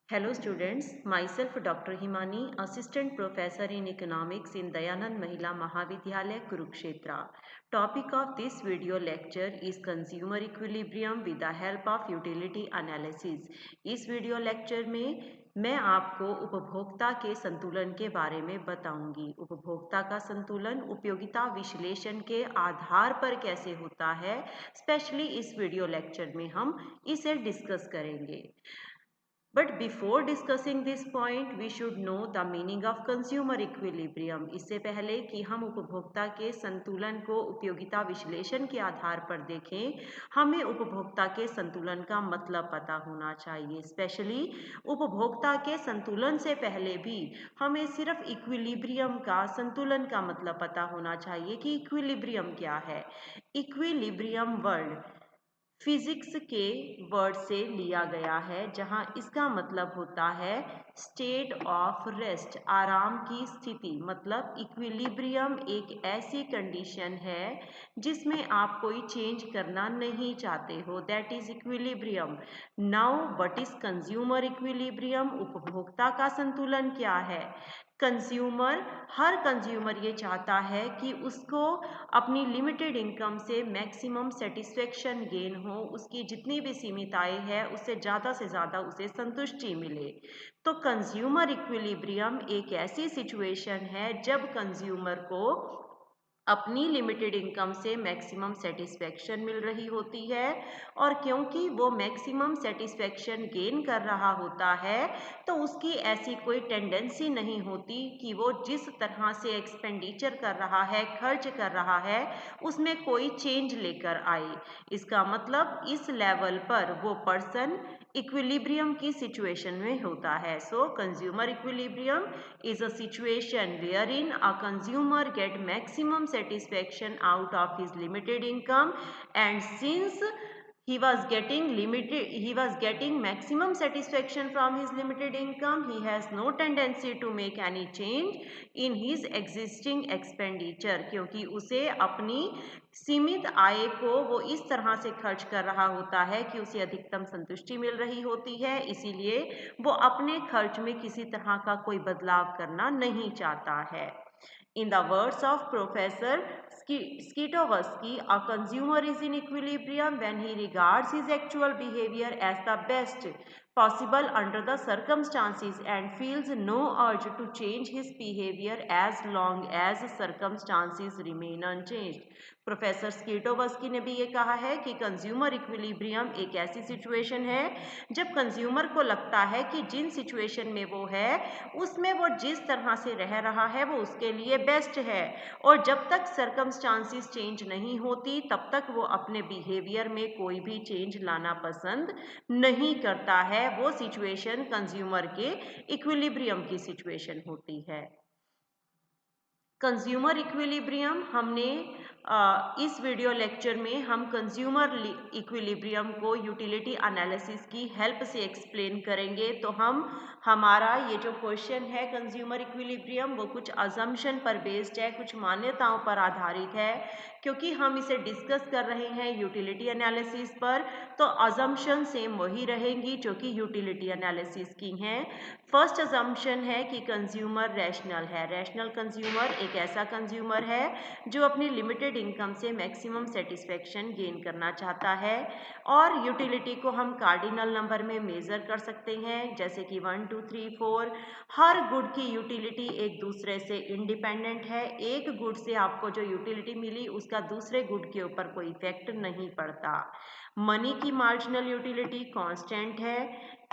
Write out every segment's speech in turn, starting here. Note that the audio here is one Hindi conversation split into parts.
Hello students, myself Dr. Himani, Assistant Professor in Economics in Dayanand Mahila Mahavidyalaya, Kurukshetra. Topic of this video lecture is Consumer Equilibrium with the help of Utility Analysis. इस वीडियो लेक्चर में मैं आपको उपभोक्ता के संतुलन के बारे में बताऊंगी। उपभोक्ता का संतुलन उपयोगिता विश्लेषण के आधार पर कैसे होता है, स्पेशली इस वीडियो लेक्चर में हम इसे डिस्कस करेंगे। But before discussing this point, we should know the meaning of consumer equilibrium. इससे पहले कि हम उपभोक्ता के संतुलन को उपयोगिता विश्लेषण के आधार पर देखें, हमें उपभोक्ता के संतुलन का मतलब पता होना चाहिए। स्पेशली उपभोक्ता के संतुलन से पहले भी हमें सिर्फ इक्विलिब्रियम का संतुलन का मतलब पता होना चाहिए कि इक्विलिब्रियम क्या है। इक्विलिब्रियम वर्ड फिजिक्स के वर्ड से लिया गया है, जहां इसका मतलब होता है स्टेट ऑफ रेस्ट, आराम की स्थिति। मतलब इक्विलिब्रियम एक ऐसी कंडीशन है जिसमें आप कोई चेंज करना नहीं चाहते हो, that is equilibrium. Now what is consumer equilibrium? उपभोक्ता का संतुलन क्या है? हर कंज्यूमर ये चाहता है कि उसको अपनी लिमिटेड इनकम से मैक्सिमम सेटिस्फेक्शन गेन हो, उसकी जितनी भी सीमित आय है उससे ज़्यादा उसे संतुष्टि मिले। तो कंज्यूमर इक्विलिब्रियम एक ऐसी सिचुएशन है जब कंज्यूमर को अपनी लिमिटेड इनकम से मैक्सिमम सेटिस्फेक्शन मिल रही होती है, और क्योंकि वो मैक्सिमम सेटिस्फेक्शन गेन कर रहा होता है तो उसकी ऐसी कोई टेंडेंसी नहीं होती कि वो जिस तरह से एक्सपेंडिचर कर रहा है, खर्च कर रहा है, उसमें कोई चेंज लेकर आए। इसका मतलब इस लेवल पर वो पर्सन इक्विलिब्रियम की सिचुएशन में होता है। सो consumer equilibrium is a situation wherein a consumer get maximum satisfaction out of his limited income, and since he was getting maximum satisfaction from his limited income, he has no tendency to make any change in his existing expenditure, क्योंकि उसे अपनी सीमित आय को वो इस तरह से खर्च कर रहा होता है कि उसे अधिकतम संतुष्टि मिल रही होती है, इसीलिए वो अपने खर्च में किसी तरह का कोई बदलाव करना नहीं चाहता है। In the words of Professor Skidowski, a consumer is in equilibrium when he regards his actual behavior as the best possible under the circumstances and feels no urge to change his behavior as long as circumstances remain unchanged. Professor Scitovsky ने भी ये कहा है कि कंज्यूमर इक्विलिब्रियम एक ऐसी सिचुएशन है जब कंज्यूमर को लगता है कि जिन सिचुएशन में वो है उसमें वो जिस तरह से रह रहा है वो उसके लिए बेस्ट है, और जब तक सर्कमस्टांसिस चेंज नहीं होती तब तक वो अपने बिहेवियर में कोई भी चेंज लाना पसंद नहीं करता है। वो सिचुएशन कंज्यूमर के इक्विलिब्रियम की सिचुएशन होती है। कंज्यूमर इक्विलिब्रियम हमने इस वीडियो लेक्चर में हम कंज्यूमर इक्विलिब्रियम को यूटिलिटी एनालिसिस की हेल्प से एक्सप्लेन करेंगे। तो हमारा ये जो क्वेश्चन है कंज्यूमर इक्विलिब्रियम वो कुछ अजम्पशन पर बेस्ड है, कुछ मान्यताओं पर आधारित है। क्योंकि हम इसे डिस्कस कर रहे हैं यूटिलिटी एनालिसिस पर, तो अजम्पशन सेम वही रहेंगी जो कि यूटिलिटी एनालिसिस की हैं। फर्स्ट अजम्पशन है कि कंज्यूमर रैशनल है। रैशनल कंज्यूमर एक ऐसा कंज्यूमर है जो अपनी लिमिटेड इनकम से मैक्सिमम सेटिस्फेक्शन गेन करना चाहता है, और यूटिलिटी को हम कार्डिनल नंबर में मेजर कर सकते हैं, जैसे कि 1 2 3 4। हर गुड की यूटिलिटी एक दूसरे से इंडिपेंडेंट है। एक गुड से आपको जो यूटिलिटी मिली उसका दूसरे गुड के ऊपर कोई इफेक्ट नहीं पड़ता। मनी की मार्जिनल यूटिलिटी कांस्टेंट है।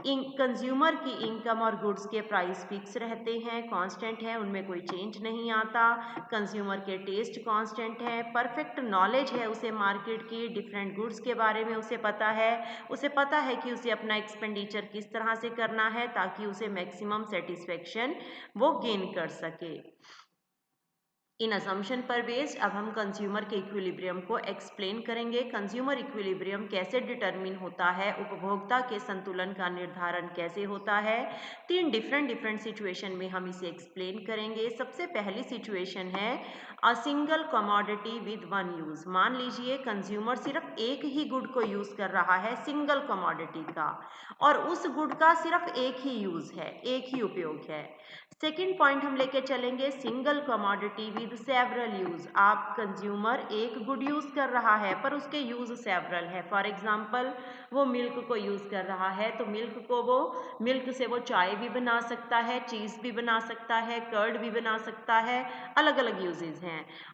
कंज्यूमर की इनकम और गुड्स के प्राइस फिक्स रहते हैं, कांस्टेंट है, उनमें कोई चेंज नहीं आता। कंज्यूमर के टेस्ट कांस्टेंट है। परफेक्ट नॉलेज है उसे मार्केट की, डिफरेंट गुड्स के बारे में उसे पता है कि उसे अपना एक्सपेंडिचर किस तरह से करना है ताकि उसे मैक्सिमम सेटिस्फेक्शन वो गेन कर सके। इन असम्पशन पर बेस्ड अब हम कंज्यूमर के इक्विलिब्रियम को एक्सप्लेन करेंगे। कंज्यूमर इक्विलिब्रियम कैसे डिटरमिन होता है, उपभोक्ता के संतुलन का निर्धारण कैसे होता है, 3 डिफरेंट सिचुएशन में हम इसे एक्सप्लेन करेंगे। सबसे पहली सिचुएशन है a single commodity with one use. मान लीजिए कंज्यूमर सिर्फ एक ही गुड को यूज कर रहा है, सिंगल कमोडिटी का, और उस गुड का सिर्फ एक ही यूज है, एक ही उपयोग है। सेकेंड पॉइंट हम लेके चलेंगे single commodity with several use. आप कंज्यूमर एक गुड यूज कर रहा है पर उसके यूज सेवरल है। फॉर एग्जांपल वो मिल्क को यूज कर रहा है तो मिल्क से वो चाय भी बना सकता है, चीज भी बना सकता है, कर्ड भी बना सकता है, अलग अलग यूजेस हैं।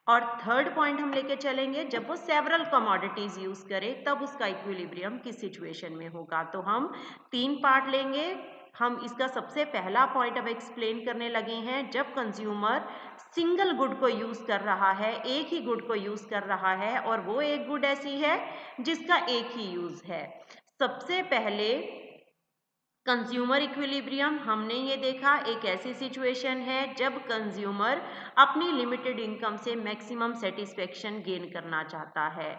और थर्ड पॉइंट हम लेके चलेंगे जब वो सेवरल कमोडिटीज यूज करे तब उसका इक्विलिब्रियम किस सिचुएशन में होगा। तो हम 3 पार्ट लेंगे। हम इसका सबसे पहला पॉइंट अब एक्सप्लेन करने लगे हैं जब कंज्यूमर सिंगल गुड को यूज कर रहा है, एक ही गुड को यूज कर रहा है और वो एक गुड ऐसी है जिसका एक ही यूज है। सबसे पहले कंज्यूमर इक्विलिब्रियम हमने ये देखा एक ऐसी सिचुएशन है जब कंज्यूमर अपनी लिमिटेड इनकम से मैक्सिमम सेटिस्फेक्शन गेन करना चाहता है।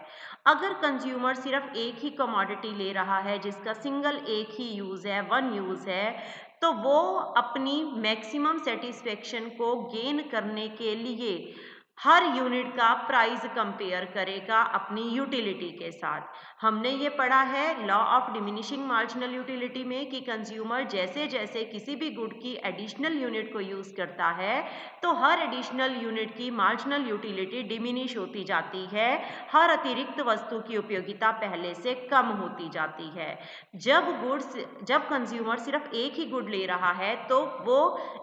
अगर कंज्यूमर सिर्फ एक ही कमोडिटी ले रहा है जिसका सिंगल एक ही यूज है, वन यूज है, तो वो अपनी मैक्सिमम सेटिस्फेक्शन को गेन करने के लिए हर यूनिट का प्राइस कंपेयर करेगा अपनी यूटिलिटी के साथ। हमने ये पढ़ा है law of diminishing marginal utility में कि कंज्यूमर जैसे जैसे किसी भी गुड की एडिशनल यूनिट को यूज करता है तो हर एडिशनल यूनिट की मार्जिनल यूटिलिटी डिमिनिश होती जाती है, हर अतिरिक्त वस्तु की उपयोगिता पहले से कम होती जाती है। जब कंज्यूमर सिर्फ एक ही गुड ले रहा है तो वो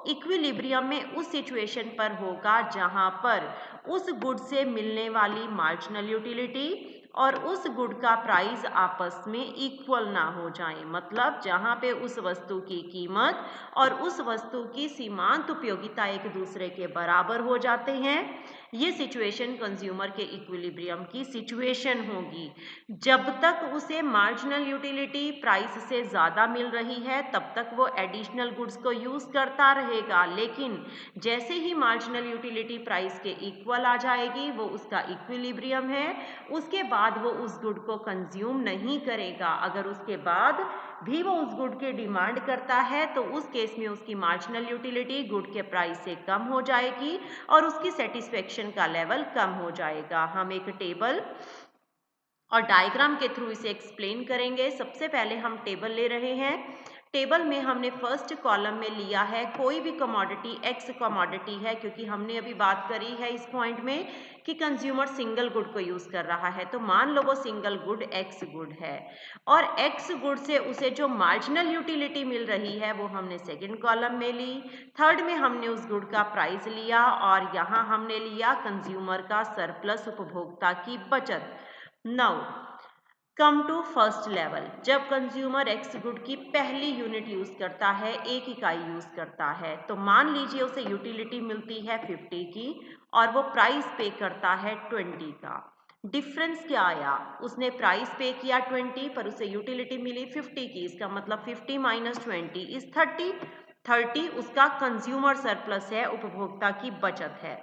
इक्विलिब्रियम में उस सिचुएशन पर होगा जहां पर उस गुड से मिलने वाली मार्जिनल यूटिलिटी और उस गुड का प्राइस आपस में इक्वल ना हो जाए। मतलब जहां पे उस वस्तु की कीमत और उस वस्तु की सीमांत उपयोगिता एक दूसरे के बराबर हो जाते हैं, ये सिचुएशन कंज्यूमर के इक्विलिब्रियम की सिचुएशन होगी। जब तक उसे मार्जिनल यूटिलिटी प्राइस से ज़्यादा मिल रही है तब तक वो एडिशनल गुड्स को यूज़ करता रहेगा, लेकिन जैसे ही मार्जिनल यूटिलिटी प्राइस के इक्वल आ जाएगी वो उसका इक्विलिब्रियम है, उसके बाद वो उस गुड को कंज्यूम नहीं करेगा। अगर उसके बाद भी वो उस गुड की डिमांड करता है तो उस केस में उसकी मार्जिनल यूटिलिटी गुड के प्राइस से कम हो जाएगी और उसकी सेटिस्फेक्शन का लेवल कम हो जाएगा। हम एक टेबल और डायग्राम के थ्रू इसे एक्सप्लेन करेंगे। सबसे पहले हम टेबल ले रहे हैं। टेबल में हमने फर्स्ट कॉलम में लिया है कोई भी कमोडिटी, एक्स कमोडिटी है, क्योंकि हमने अभी बात करी है इस पॉइंट में कि कंज्यूमर सिंगल गुड को यूज कर रहा है। तो मान लो वो सिंगल गुड एक्स गुड है और एक्स गुड से उसे जो मार्जिनल यूटिलिटी मिल रही है वो हमने सेकंड कॉलम में ली। थर्ड में हमने उस गुड का प्राइस लिया और यहाँ हमने लिया कंज्यूमर का सरप्लस, उपभोक्ता की बचत। Now come to first level. जब कंज्यूमर एक्स गुड की पहली यूनिट यूज करता है, एक इकाई यूज करता है, तो मान लीजिए उसे यूटिलिटी मिलती है 50 की और वो प्राइस पे करता है 20 का। डिफरेंस क्या आया, उसने प्राइस पे किया 20 पर उसे यूटिलिटी मिली 50 की। इसका मतलब 50 माइनस 20 इज 30। 30 उसका कंज्यूमर सरप्लस है, उपभोक्ता की बचत है।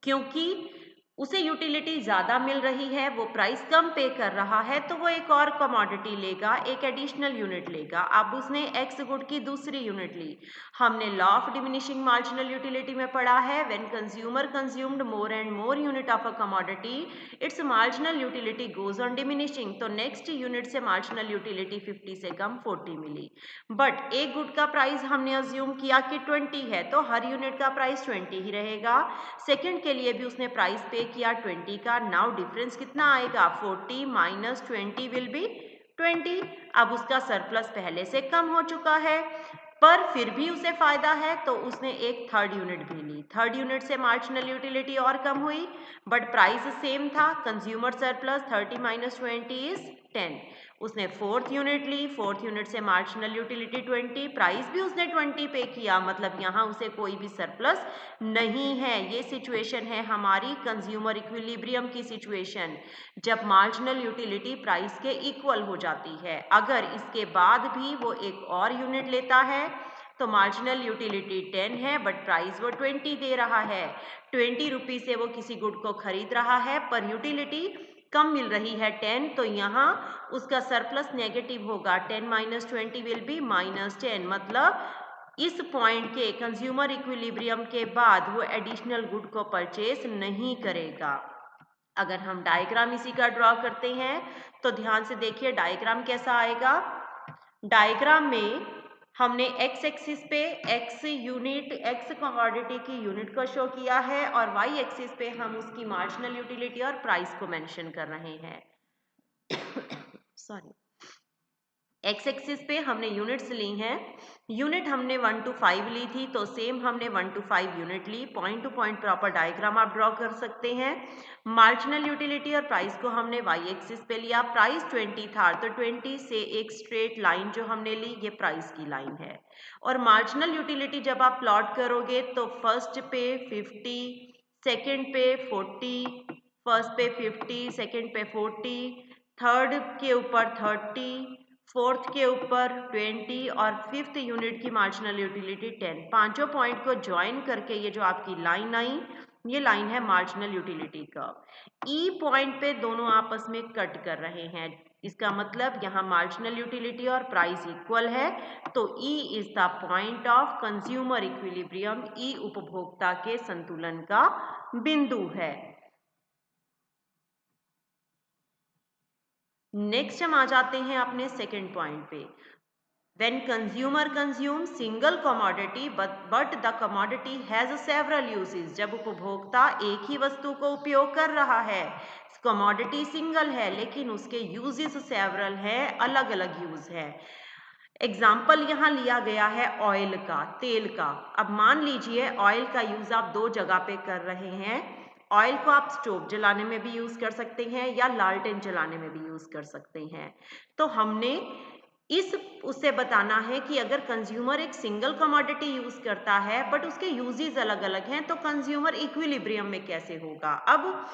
क्योंकि उसे यूटिलिटी ज़्यादा मिल रही है, वो प्राइस कम पे कर रहा है, तो वो एक और कमोडिटी लेगा, एक एडिशनल यूनिट लेगा। अब उसने एक्स गुड की दूसरी यूनिट ली। हमने law of diminishing marginal utility में पढ़ा है when consumer consumed more and more unit of a commodity it's marginal utility goes on diminishing. तो नेक्स्ट यूनिट से मार्जिनल यूटिलिटी 50 से कम 40 मिली। बट एक गुड का प्राइस हमने अज्यूम किया कि 20 है तो हर यूनिट का प्राइस 20 ही रहेगा। सेकंड के लिए भी उसने प्राइस पे किया 20 का। नाउ डिफरेंस कितना आएगा, 40 माइनस 20 विल बी 20। अब उसका सरप्लस पहले से कम हो चुका है पर फिर भी उसे फायदा है तो उसने एक थर्ड यूनिट भी ली। थर्ड यूनिट से मार्जिनल यूटिलिटी और कम हुई बट प्राइस सेम था। Consumer surplus 30 minus 20 is 10। उसने फोर्थ यूनिट ली, फोर्थ यूनिट से मार्जिनल यूटिलिटी 20, प्राइस भी उसने 20 पे किया, मतलब यहाँ उसे कोई भी सरप्लस नहीं है। ये सिचुएशन है हमारी कंज्यूमर इक्विलिब्रियम की सिचुएशन, जब मार्जिनल यूटिलिटी प्राइस के इक्वल हो जाती है। अगर इसके बाद भी वो एक और यूनिट लेता है तो मार्जिनल यूटिलिटी 10 है बट प्राइस वो 20 दे रहा है। 20 रुपीज से वो किसी गुड को खरीद रहा है पर यूटिलिटी कम मिल रही है 10, तो यहाँ उसका सरप्लस नेगेटिव होगा। 10 माइनस 20 विल बी -10, मतलब इस पॉइंट के कंज्यूमर इक्विलिब्रियम के बाद वो एडिशनल गुड को परचेज नहीं करेगा। अगर हम डायग्राम इसी का ड्रॉ करते हैं तो ध्यान से देखिए डायग्राम कैसा आएगा। डायग्राम में हमने एक्स एक्सिस पे एक्स यूनिट, एक्स कमोडिटी की यूनिट को शो किया है और वाई एक्सिस पे हम उसकी मार्जिनल यूटिलिटी और प्राइस को मेंशन कर रहे हैं। सॉरी, एक्स एक्सिस पे हमने यूनिट्स ली हैं। यूनिट हमने 1 to 5 ली थी, तो सेम हमने 1 to 5 यूनिट ली। Point to point proper diagram आप ड्रॉ कर सकते हैं। मार्जिनल यूटिलिटी और प्राइस को हमने वाई एक्सिस पे लिया। प्राइस 20 था तो 20 से एक स्ट्रेट लाइन जो हमने ली ये प्राइस की लाइन है। और मार्जिनल यूटिलिटी जब आप प्लॉट करोगे तो फर्स्ट पे 50, सेकेंड पे 40, फर्स्ट पे 50, सेकेंड पे 40, थर्ड के ऊपर 30, फोर्थ के ऊपर 20 और फिफ्थ यूनिट की मार्जिनल यूटिलिटी 10। पांचों पॉइंट को ज्वाइन करके ये जो आपकी लाइन आई, ये लाइन है मार्जिनल यूटिलिटी कर्व। ई पॉइंट पे दोनों आपस में कट कर रहे हैं, इसका मतलब यहाँ मार्जिनल यूटिलिटी और प्राइस इक्वल है, तो E is the point of consumer equilibrium. E उपभोक्ता के संतुलन का बिंदु है। नेक्स्ट हम आ जाते हैं अपने सेकेंड पॉइंट पे। When consumer consumes single commodity but the commodity has several uses, जब उपभोक्ता एक ही वस्तु को उपयोग कर रहा है, कमोडिटी सिंगल है लेकिन उसके यूजेस सेवरल है, अलग अलग यूज है। एग्जाम्पल यहाँ लिया गया है ऑयल का, तेल का। अब मान लीजिए ऑयल का यूज आप दो जगह पे कर रहे हैं। ऑयल को आप स्टोव जलाने में भी यूज कर सकते हैं या लालटेन जलाने में भी यूज कर सकते हैं। तो हमने इस उससे बताना है कि अगर कंज्यूमर एक सिंगल कमोडिटी यूज करता है बट उसके यूजेस अलग अलग हैं, तो कंज्यूमर इक्विलिब्रियम में कैसे होगा। अब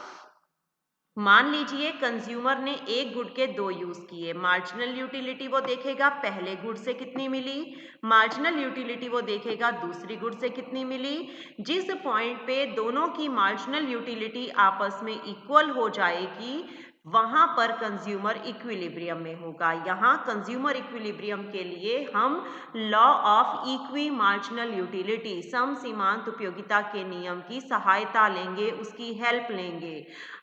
मान लीजिए कंज्यूमर ने एक गुड के दो यूज किए। मार्जिनल यूटिलिटी वो देखेगा पहले गुड से कितनी मिली, मार्जिनल यूटिलिटी वो देखेगा दूसरी गुड से कितनी मिली। जिस पॉइंट पे दोनों की मार्जिनल यूटिलिटी आपस में इक्वल हो जाएगी वहां पर कंज्यूमर इक्विलिब्रियम में होगा। यहाँ कंज्यूमर इक्विलिब्रियम के लिए हम law of equi marginal utility, सम सीमांत उपयोगिता के नियम की सहायता लेंगे, उसकी हेल्प लेंगे।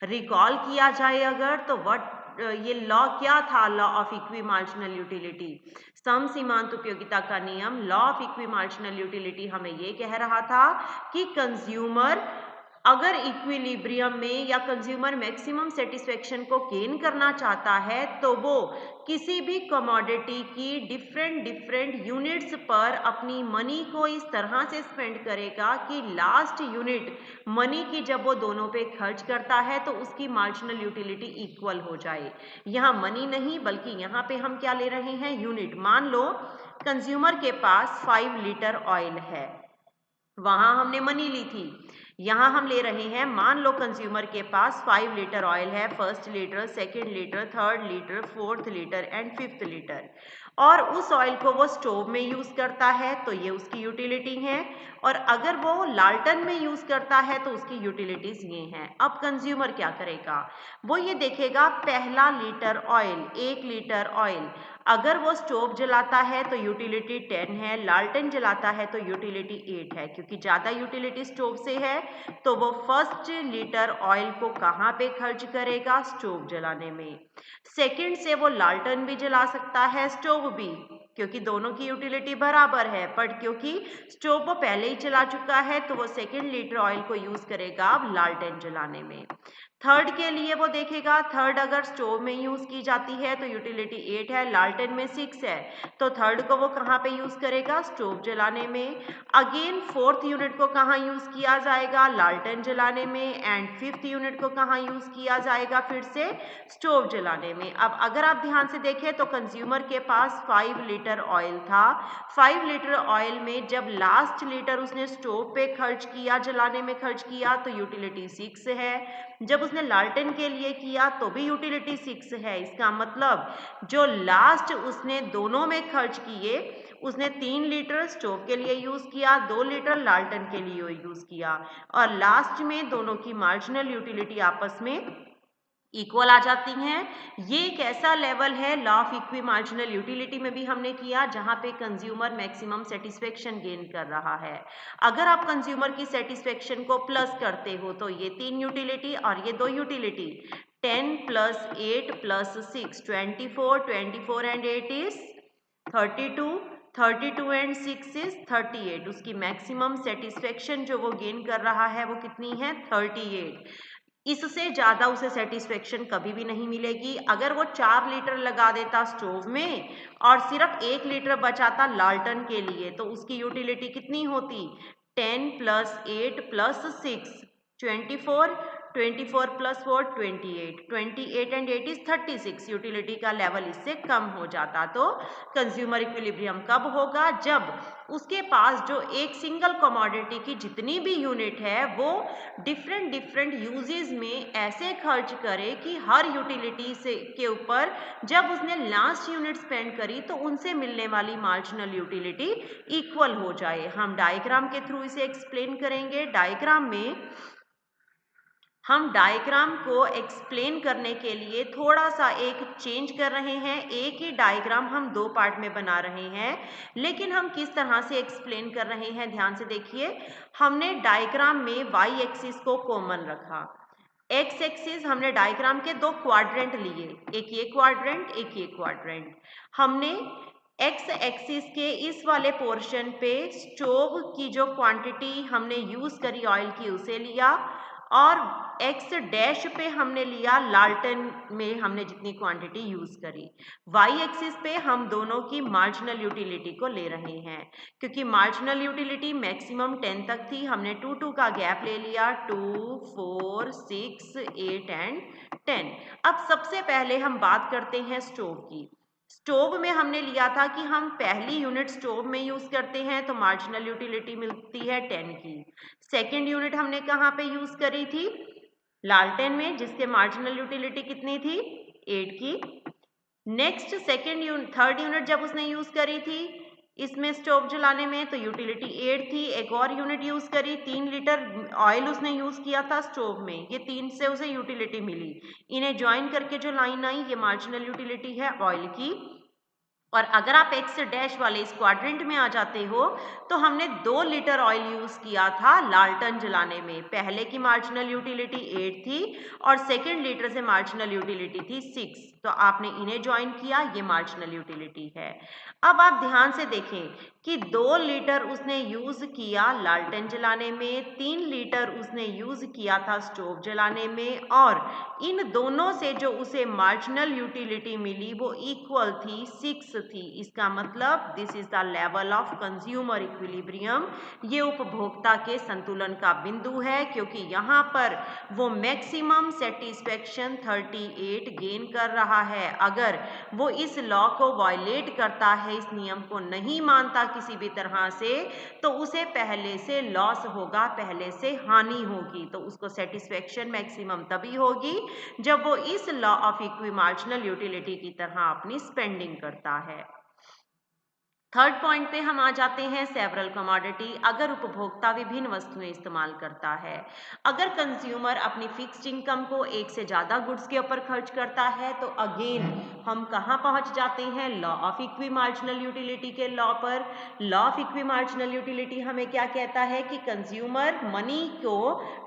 रिकॉल किया जाए अगर तो ये लॉ क्या था, law of equi marginal utility, सम सीमांत उपयोगिता का नियम। Law of equi marginal utility हमें ये कह रहा था कि कंज्यूमर अगर इक्विलिब्रियम में या कंज्यूमर मैक्सिमम सेटिस्फेक्शन को गेन करना चाहता है तो वो किसी भी कमोडिटी की डिफरेंट यूनिट्स पर अपनी मनी को इस तरह से स्पेंड करेगा कि लास्ट यूनिट मनी की जब वो दोनों पे खर्च करता है तो उसकी मार्जिनल यूटिलिटी इक्वल हो जाए। यहाँ मनी नहीं बल्कि यहाँ पे हम क्या ले रहे हैं, यूनिट। मान लो कंज्यूमर के पास 5 लीटर ऑयल है, वहां हमने मनी ली थी। यहाँ हम ले रहे हैं, मान लो कंज्यूमर के पास 5 लीटर ऑयल है, first litre, second litre, third litre, fourth litre and fifth litre, और उस ऑयल को वो स्टोव में यूज करता है तो ये उसकी यूटिलिटी है। और अगर वो लालटन में यूज करता है तो उसकी यूटिलिटीज ये हैं। अब कंज्यूमर क्या करेगा, वो ये देखेगा पहला लीटर ऑयल, 1 लीटर ऑयल, अगर वो स्टोव जलाता है तो यूटिलिटी 10 है, लालटेन जलाता है तो यूटिलिटी 8 है। क्योंकि ज़्यादा यूटिलिटी स्टोव से है तो वो फर्स्ट लीटर ऑयल को कहाँ पे खर्च करेगा, स्टोव जलाने में। सेकंड से वो लालटेन भी जला सकता है, स्टोव भी, क्योंकि दोनों की यूटिलिटी बराबर है। बट क्योंकि स्टोव वो पहले ही चला चुका है तो वो सेकेंड लीटर ऑयल को यूज करेगा अब लालटेन जलाने में। थर्ड के लिए वो देखेगा, थर्ड अगर स्टोव में यूज की जाती है तो यूटिलिटी 8 है, लालटेन में 6 है, तो थर्ड को वो कहाँ पे यूज करेगा, स्टोव जलाने में। अगेन फोर्थ यूनिट को कहाँ यूज किया जाएगा, लालटेन जलाने में। एंड फिफ्थ यूनिट को कहाँ यूज किया जाएगा, फिर से स्टोव जलाने में। अब अगर आप ध्यान से देखें तो कंज्यूमर के पास 5 लीटर ऑयल था। 5 लीटर ऑयल में जब लास्ट लीटर उसने स्टोव पे खर्च किया, जलाने में खर्च किया, तो यूटिलिटी 6 है। जब उसने लालटेन के लिए किया तो भी यूटिलिटी 6 है। इसका मतलब जो लास्ट उसने दोनों में खर्च किए उसने 3 लीटर स्टोव के लिए यूज किया, 2 लीटर लालटेन के लिए यूज किया, और लास्ट में दोनों की मार्जिनल यूटिलिटी आपस में इक्वल आ जाती हैं। ये एक ऐसा लेवल है, law of equi marginal utility में भी हमने किया, जहां पे कंज्यूमर मैक्सिमम सेटिस्फेक्शन गेन कर रहा है। अगर आप कंज्यूमर की सेटिस्फेक्शन को प्लस करते हो तो ये 3 यूटिलिटी और ये 2 utility 10 + 8 + 6 24, 24 and 8 is 32, 32 and 6 is 38। उसकी मैक्सिमम सेटिस्फेक्शन जो वो गेन कर रहा है वो कितनी है? 38। इससे ज़्यादा उसे सेटिस्फेक्शन कभी भी नहीं मिलेगी। अगर वो 4 लीटर लगा देता स्टोव में और सिर्फ 1 लीटर बचाता लालटेन के लिए, तो उसकी यूटिलिटी कितनी होती? 10 + 8 + 6 24, 24 + 4 28, 28 एंड 8 इज 36। यूटिलिटी का लेवल इससे कम हो जाता। तो कंज्यूमर इक्विलिब्रियम कब होगा? जब उसके पास जो एक सिंगल कमोडिटी की जितनी भी यूनिट है वो डिफरेंट डिफरेंट यूजेस में ऐसे खर्च करे कि हर यूटिलिटी से के ऊपर जब उसने लास्ट यूनिट स्पेंड करी तो उनसे मिलने वाली मार्जिनल यूटिलिटी इक्वल हो जाए। हम डायग्राम के थ्रू इसे एक्सप्लेन करेंगे। हम डायग्राम को एक्सप्लेन करने के लिए थोड़ा सा एक चेंज कर रहे हैं। एक ही डायग्राम हम 2 पार्ट में बना रहे हैं, लेकिन हम किस तरह से एक्सप्लेन कर रहे हैं ध्यान से देखिए। हमने डायग्राम में वाई एक्सिस को कॉमन रखा, एक्स एक्सिस हमने डायग्राम के 2 क्वाड्रेंट लिए, एक ये क्वाड्रेंट एक ये क्वाड्रेंट। हमने एक्स एक्सिस के इस वाले पोर्शन पे स्टोव की जो क्वांटिटी हमने यूज करी ऑयल की उसे लिया, और एक्स डैश पे हमने लिया लालटेन में हमने जितनी क्वांटिटी यूज करी। वाई एक्सिस पे हम दोनों की मार्जिनल यूटिलिटी को ले रहे हैं, क्योंकि मार्जिनल यूटिलिटी मैक्सिमम 10 तक थी। हमने 2 का गैप ले लिया, 2, 4, 6, 8 एंड 10। अब सबसे पहले हम बात करते हैं स्टोव की। स्टोव में हमने लिया था कि हम पहली यूनिट स्टोव में यूज करते हैं तो मार्जिनल यूटिलिटी मिलती है 10 की। सेकेंड यूनिट हमने कहाँ पे यूज करी थी? लालटेन में, जिसके मार्जिनल यूटिलिटी कितनी थी? 8 की। नेक्स्ट थर्ड यूनिट जब उसने यूज करी थी इसमें स्टोव जलाने में तो यूटिलिटी 8 थी। एक और यूनिट यूज करी, 3 लीटर ऑयल उसने यूज किया था स्टोव में, ये 3 से उसे यूटिलिटी मिली। इन्हें ज्वाइन करके जो लाइन आई ये मार्जिनल यूटिलिटी है ऑयल की। और अगर आप एक्स डैश वाले इस क्वाड्रेंट में आ जाते हो तो हमने 2 लीटर ऑयल यूज किया था लालटेन जलाने में। पहले की मार्जिनल यूटिलिटी 8 थी और सेकेंड लीटर से मार्जिनल यूटिलिटी थी 6, तो आपने इन्हें ज्वाइन किया, ये मार्जिनल यूटिलिटी है। अब आप ध्यान से देखें कि 2 लीटर उसने यूज किया लालटेन जलाने में, 3 लीटर उसने यूज किया था स्टोव जलाने में, और इन दोनों से जो उसे मार्जिनल यूटिलिटी मिली वो इक्वल थी, 6 थी। इसका मतलब this is the level of consumer equilibrium. ये उपभोक्ता के संतुलन का बिंदु है, क्योंकि यहाँ पर वो मैक्सिमम सेटिस्फेक्शन 38 गेन कर रहा है। अगर वो इस लॉ को वायलेट करता है, इस नियम को नहीं मानता किसी भी तरह से, तो उसे पहले से लॉस होगा, पहले से हानि होगी। तो उसको सेटिस्फेक्शन मैक्सिमम तभी होगी जब वो इस law of equi marginal utility की तरह अपनी स्पेंडिंग करता है। थर्ड पॉइंट पे हम आ जाते हैं, सेवरल कमोडिटी। अगर उपभोक्ता विभिन्न वस्तुएं इस्तेमाल करता है, अगर कंज्यूमर अपनी फिक्स्ड इनकम को एक से ज़्यादा गुड्स के ऊपर खर्च करता है, तो अगेन हम कहाँ पहुँच जाते हैं? Law of equi marginal utility के लॉ पर। Law of equi marginal utility हमें क्या कहता है कि कंज्यूमर मनी को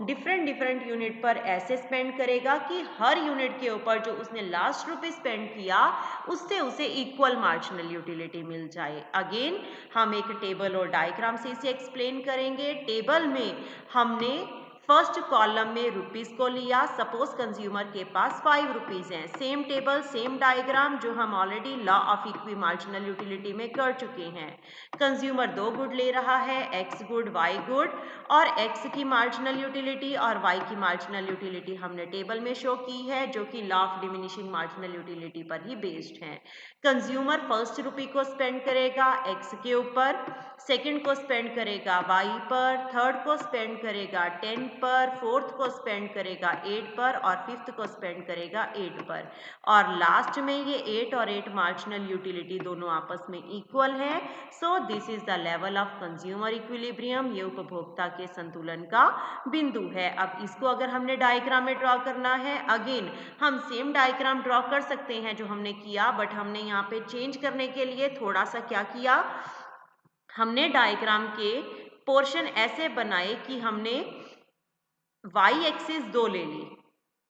डिफरेंट डिफरेंट यूनिट पर ऐसे स्पेंड करेगा कि हर यूनिट के ऊपर जो उसने लास्ट रुपये स्पेंड किया उससे उसे इक्वल मार्जिनल यूटिलिटी मिल जाए। अगेन हम एक टेबल और डायग्राम से इसे एक्सप्लेन करेंगे। टेबल में हमने फर्स्ट कॉलम में रुपीस को लिया, सपोज कंज्यूमर के पास 5 रुपीज हैं। सेम टेबल सेम डायग्राम जो हम already law of equi marginal utility में कर चुके हैं। कंज्यूमर 2 गुड ले रहा है, एक्स गुड वाई गुड, और एक्स की मार्जिनल यूटिलिटी और वाई की मार्जिनल यूटिलिटी हमने टेबल में शो की है, जो कि law of diminishing marginal utility पर ही बेस्ड है। कंज्यूमर फर्स्ट रुपी को स्पेंड करेगा x के ऊपर, सेकंड को स्पेंड करेगा y पर, थर्ड को स्पेंड करेगा 10 पर, फोर्थ को स्पेंड करेगा 8 पर और फिफ्थ को स्पेंड करेगा 8 पर, और लास्ट में ये 8 और 8 मार्जिनल यूटिलिटी दोनों आपस में इक्वल है। So this is the level of consumer equilibrium, ये उपभोक्ता के संतुलन का बिंदु है। अब इसको अगर हमने डायग्राम में ड्रॉ करना है, अगेन हम सेम डायग्राम ड्रॉ कर सकते हैं जो हमने किया, बट हमने यहाँ पे चेंज करने के लिए थोड़ा सा क्या किया, हमने डायग्राम के पोर्शन ऐसे बनाए कि हमने वाई एक्सिस 2 ले ली।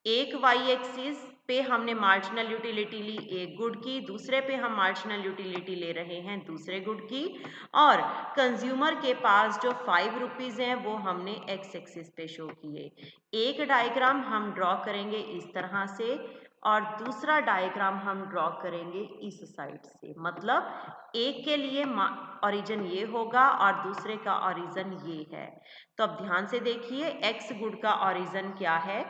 एक वाई एक्सिस पे हमने मार्जिनल यूटिलिटी ली एक गुड की, दूसरे पे हम मार्जिनल यूटिलिटी ले रहे हैं दूसरे गुड की, और कंज्यूमर के पास जो 5 रुपीज़ हैं वो हमने एक्स एक्सिस पे शो किए। एक डायग्राम हम ड्रॉ करेंगे इस तरह से और दूसरा डायग्राम हम ड्रॉ करेंगे इस साइड से, मतलब एक के लिए ओरिजिन ये होगा और दूसरे का ओरिजिन ये है। तो अब ध्यान से देखिए, एक्स गुड का ओरिजिन क्या है।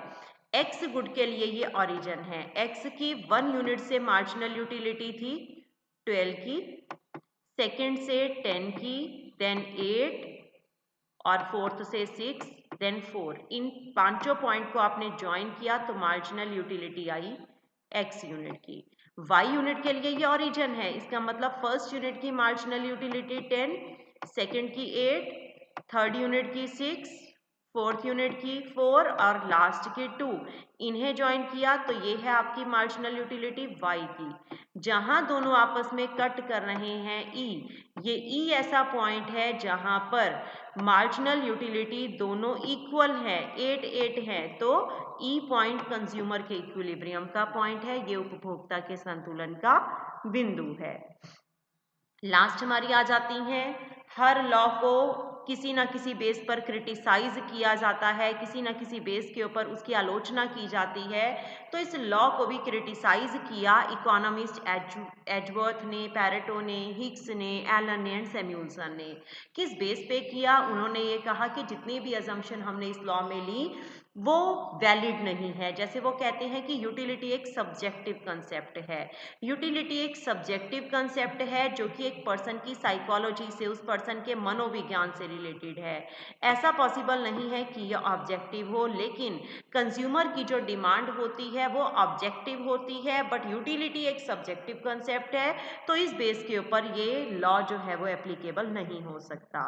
एक्स गुड के लिए ये ओरिजिन है, एक्स की 1 यूनिट से मार्जिनल यूटिलिटी थी 12 की, सेकंड से 10 की, देन 8 और फोर्थ से 6, देन 4। इन पांचों पॉइंट को आपने ज्वाइन किया तो मार्जिनल यूटिलिटी आई एक्स यूनिट की। वाई यूनिट के लिए ये ओरिजिन है, इसका मतलब फर्स्ट यूनिट की मार्जिनल यूटिलिटी 10, सेकंड की 8, थर्ड यूनिट की 6, फोर्थ यूनिट की 4 और लास्ट की 2। इन्हें ज्वाइन किया तो ये है आपकी मार्जिनल यूटिलिटी वाई की। जहां दोनों आपस में कट कर रहे हैं ई, ये ई ऐसा पॉइंट है जहां पर मार्जिनल यूटिलिटी दोनों इक्वल है, 8 8 है, तो ई पॉइंट कंज्यूमर के इक्विलिब्रियम का पॉइंट है, ये उपभोक्ता के संतुलन का बिंदु है। लास्ट हमारी आ जाती हैं, हर लॉ को किसी ना किसी बेस पर क्रिटिसाइज किया जाता है, किसी ना किसी बेस के ऊपर उसकी आलोचना की जाती है। तो इस लॉ को भी क्रिटिसाइज किया इकोनॉमिस्ट एडवर्थ ने, पैरेटो ने, हिग्स ने, एलन ने एंड सैमुअल्सन ने। किस बेस पे किया? उन्होंने ये कहा कि जितनी भी अजम्पशन हमने इस लॉ में ली वो वैलिड नहीं है। जैसे वो कहते हैं कि यूटिलिटी एक सब्जेक्टिव कंसेप्ट है, यूटिलिटी एक सब्जेक्टिव कंसेप्ट है जो कि एक पर्सन की साइकोलॉजी से, उस पर्सन के मनोविज्ञान से रिलेटेड है। ऐसा पॉसिबल नहीं है कि यह ऑब्जेक्टिव हो, लेकिन कंज्यूमर की जो डिमांड होती है वो ऑब्जेक्टिव होती है, बट यूटिलिटी एक सब्जेक्टिव कंसेप्ट है, तो इस बेस के ऊपर ये लॉ जो है वो एप्लीकेबल नहीं हो सकता।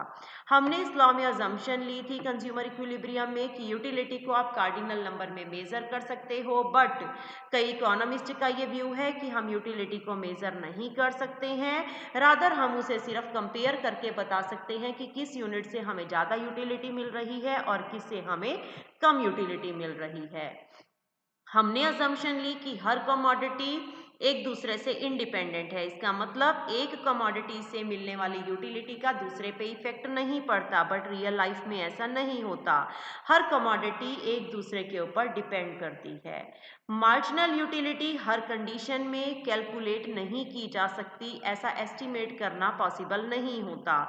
हमने इस लॉ में अजम्पशन ली थी कंज्यूमर इक्विलिब्रियम में कि यूटिलिटी को आप कार्डिनल नंबर में मेजर कर सकते हो, बट कई इकोनॉमिस्ट का ये व्यू है कि हम यूटिलिटी को मेजर नहीं कर सकते हैं, रादर हम उसे सिर्फ कंपेयर करके बता सकते हैं कि किस यूनिट से हमें ज़्यादा यूटिलिटी मिल रही है और किस से हमें कम यूटिलिटी मिल रही है। हमने अजम्पशन ली कि हर कमोडिटी एक दूसरे से इंडिपेंडेंट है, इसका मतलब एक कमोडिटी से मिलने वाली यूटिलिटी का दूसरे पे इफेक्ट नहीं पड़ता, बट रियल लाइफ में ऐसा नहीं होता। हर कमोडिटी एक दूसरे के ऊपर डिपेंड करती है। मार्जिनल यूटिलिटी हर कंडीशन में कैलकुलेट नहीं की जा सकती, ऐसा एस्टिमेट करना पॉसिबल नहीं होता।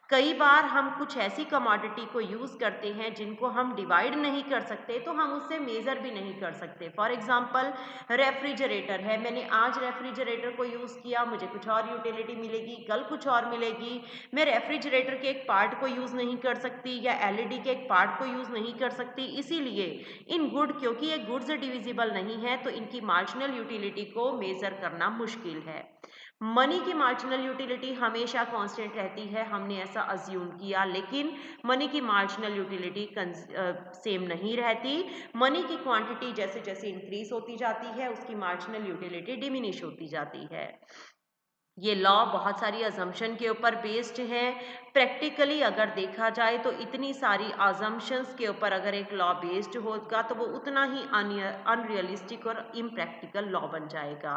कई बार हम कुछ ऐसी कमोडिटी को यूज़ करते हैं जिनको हम डिवाइड नहीं कर सकते, तो हम उससे मेज़र भी नहीं कर सकते। फॉर एग्जांपल रेफ्रिजरेटर है, मैंने आज रेफ्रिजरेटर को यूज़ किया, मुझे कुछ और यूटिलिटी मिलेगी, कल कुछ और मिलेगी। मैं रेफ्रिजरेटर के एक पार्ट को यूज़ नहीं कर सकती या एलईडी के एक पार्ट को यूज़ नहीं कर सकती। इसीलिए इन गुड, क्योंकि ये गुड्स डिविजिबल नहीं है, तो इनकी मार्जिनल यूटिलिटी को मेज़र करना मुश्किल है। मनी की मार्जिनल यूटिलिटी हमेशा कांस्टेंट रहती है, हमने ऐसा अज्यूम किया, लेकिन मनी की मार्जिनल यूटिलिटी सेम नहीं रहती। मनी की क्वांटिटी जैसे जैसे इंक्रीज होती जाती है उसकी मार्जिनल यूटिलिटी डिमिनिश होती जाती है। ये लॉ बहुत सारी अजम्पशन के ऊपर बेस्ड है। प्रैक्टिकली अगर देखा जाए तो इतनी सारी अजम्पशंस के ऊपर अगर एक लॉ बेस्ड होगा तो वो उतना ही अनरियलिस्टिक और इम्प्रैक्टिकल लॉ बन जाएगा।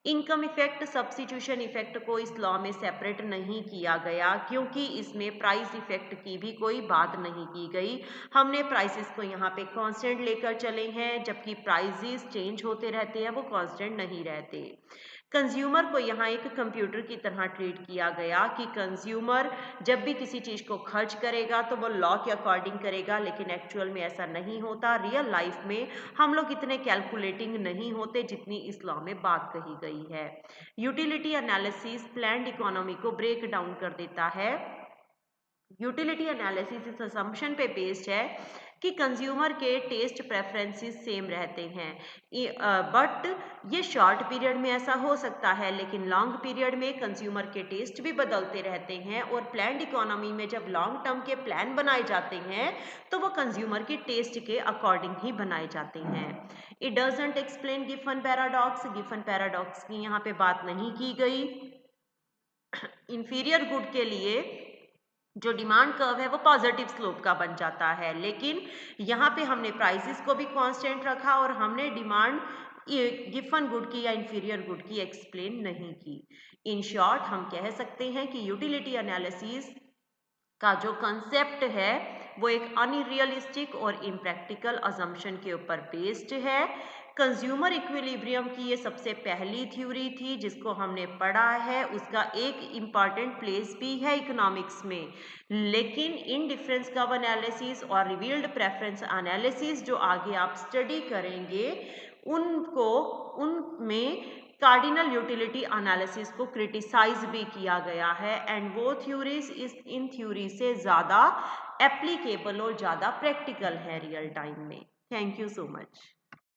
इनकम इफेक्ट, सब्स्टिट्यूशन इफेक्ट को इस लॉ में सेपरेट नहीं किया गया क्योंकि इसमें प्राइस इफेक्ट की भी कोई बात नहीं की गई। हमने प्राइसेस को यहाँ पे कांस्टेंट लेकर चले हैं, जबकि प्राइसेस चेंज होते रहते हैं, वो कांस्टेंट नहीं रहते। कंज्यूमर को यहाँ एक कंप्यूटर की तरह ट्रीट किया गया कि कंज्यूमर जब भी किसी चीज़ को खर्च करेगा तो वो लॉ के अकॉर्डिंग करेगा, लेकिन एक्चुअल में ऐसा नहीं होता। रियल लाइफ में हम लोग इतने कैलकुलेटिंग नहीं होते जितनी इस लॉ में बात कही गई है। यूटिलिटी एनालिसिस प्लान्ड इकोनॉमी को ब्रेक डाउन कर देता है। यूटिलिटी एनालिसिस इस असम्पशन पे बेस्ड है कि कंज्यूमर के टेस्ट प्रेफरेंसेस सेम रहते हैं, बट ये शॉर्ट पीरियड में ऐसा हो सकता है, लेकिन लॉन्ग पीरियड में कंज्यूमर के टेस्ट भी बदलते रहते हैं। और प्लान्ड इकोनॉमी में जब लॉन्ग टर्म के प्लान बनाए जाते हैं तो वो कंज्यूमर के टेस्ट के अकॉर्डिंग ही बनाए जाते हैं। It doesn't explain Giffen paradox, Giffen paradox की यहाँ पे बात नहीं की गई। इंफीरियर गुड के लिए जो डिमांड कर्व है वो पॉजिटिव स्लोप का बन जाता है, लेकिन यहाँ पे हमने प्राइसेस को भी कांस्टेंट रखा और हमने डिमांड गिफन गुड की या इंफीरियर गुड की एक्सप्लेन नहीं की। इन शॉर्ट हम कह सकते हैं कि यूटिलिटी एनालिसिस का जो कंसेप्ट है वो एक अनरियलिस्टिक और इम्प्रैक्टिकल अजम्पशन के ऊपर बेस्ड है। कंज्यूमर इक्विलिब्रियम की ये सबसे पहली थ्योरी थी जिसको हमने पढ़ा है, उसका एक इम्पॉर्टेंट प्लेस भी है इकोनॉमिक्स में, लेकिन इन डिफरेंस कर्व एनालिसिस और रिवील्ड प्रेफरेंस एनालिसिस जो आगे आप स्टडी करेंगे उनमें कार्डिनल यूटिलिटी एनालिसिस को क्रिटिसाइज भी किया गया है, एंड वो थ्योरीज इन थ्योरी से ज़्यादा एप्लीकेबल और ज़्यादा प्रैक्टिकल है रियल टाइम में। Thank you so much.